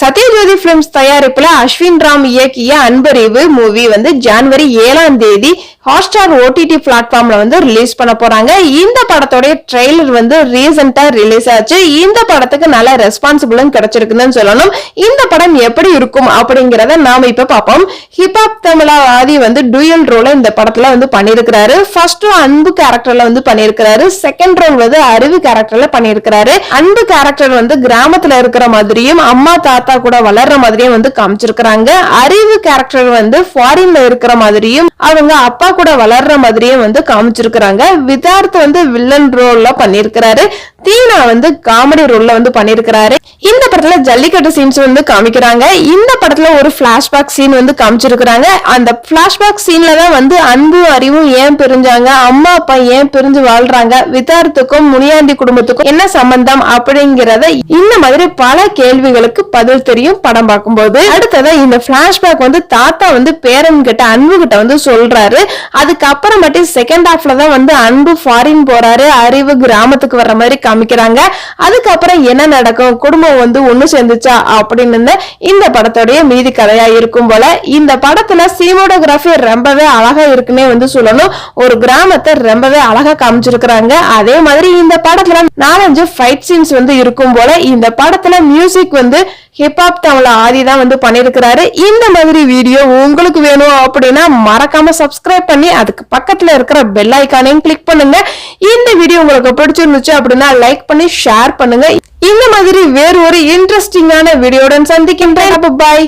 Sathyajothi films தயாரிப்புல Ashwin Ram இயக்கிய Anbariv movie வந்து ஜனவரி 7ஆம் தேதி ஹாட்ஸ்டார் ஓடிடி பிளாட்ஃபார்ம்ல வந்து ரிலீஸ் பண்ண போறாங்க. இந்த படத்தோட ட்ரெய்லர் வந்து ரீசெண்டா ரிலீஸ் ஆச்சு. இந்த படத்துக்கு நல்ல ரெஸ்பான்சிபிளும் கிடைச்சிருக்குன்னு சொல்லணும். இந்த படம் எப்படி இருக்கும் அப்படிங்கறத நாம இப்ப பார்ப்போம். ஹிப்ஹாப் தமிழா ஆதி வந்து டூயல் ரோல இந்த படத்துல வந்து பண்ணிருக்கிறாரு. ஃபர்ஸ்ட் அன்பு கேரக்டர்ல வந்து பண்ணிருக்கிறாரு. செகண்ட் ரோல் வந்து அறிவு கேரக்டர்ல பண்ணிருக்கிறாரு. அன்பு கேரக்டர் வந்து கிராமத்துல இருக்கிற மாதிரியும் அம்மா தாத்தா கூட வளர்ற மாதிரியும் வந்து காமிச்சிருக்காங்க. அறிவு கேரக்டர் வந்து ஃபாரின்ல இருக்கிற மாதிரியும் அவங்க அப்பா கூட வளர்ற மாதிரியும் வந்து காமிச்சிருக்காங்க. விதார்த் வந்து வில்லன் ரோல்ல பண்ணிருக்கிறாரு. தீனா வந்து காமெடி ரோல்ல வந்து பண்ணிருக்கிறாரு. இந்த படத்துல ஜல்லிக்கட்டு சீன்ஸ் வந்து காமிக்கிறாங்க. இந்த படத்துல ஒரு பிளாஷ்பேக் சீன் வந்து காமிச்சிருக்காங்க. அந்த பிளாஷ்பேக் சீன்ல தான் வந்து அன்பு அறிவும் ஏன் பிரிஞ்சாங்க, அம்மா அப்பா ஏன் பிரிஞ்சு வாழ்றாங்க, விதார்த்துக்கும் முனியாண்டி குடும்பத்துக்கும் என்ன சம்பந்தம் அப்படிங்கறத இந்த மாதிரி பல கேள்விகளுக்கு பதில் தெரியும் படம் பார்க்கும்போது. அடுத்ததா இந்த பிளாஷ்பேக் வந்து தாத்தா வந்து பேரன் கிட்ட அன்பு கிட்ட வந்து சொல்றாரு. அதுக்கப்புறமேட்டு செகண்ட் ஹாஃப்ல தான் வந்து அன்பு ஃபாரின் போறாரு, அறிவு கிராமத்துக்கு வர்ற மாதிரி காமிக்கிறாங்க. அதுக்கப்புறம் என்ன நடக்கும், குடும்பம் வந்து ஒண்ணு சேர்ந்துச்சா அப்படின்னு இந்த படத்தோடைய மீதி கதையா இருக்கும் போல. இந்த படத்துல சினிமோட்டோகிராஃபி ரொம்பவே அழகா இருக்குன்னே வந்து சொல்லணும். ஒரு கிராமத்தை ரொம்பவே அழகா காமிச்சிருக்கிறாங்க. அதே மாதிரி இந்த படத்துல 4-5 ஃபைட் சீன்ஸ் வந்து இருக்கும் போல. இந்த படத்துல மியூசிக் வந்து ஹிப்ஹாப் தமிழா ஆதி தான் வந்து பண்ணிருக்கிறாரு. இந்த மாதிரி வீடியோ உங்களுக்கு வேணும் அப்படின்னா மறக்காம சப்ஸ்கிரைப் பண்ணி அதுக்கு பக்கத்துல இருக்கிற பெல் ஐகானையும் கிளிக் பண்ணுங்க. இந்த வீடியோ உங்களுக்கு பிடிச்சிருந்துச்சு அப்படின்னா லைக் பண்ணி ஷேர் பண்ணுங்க. இந்த மாதிரி வேறு ஒரு இன்ட்ரெஸ்டிங்கான வீடியோடன் சந்திக்கின்றேன். பாய்.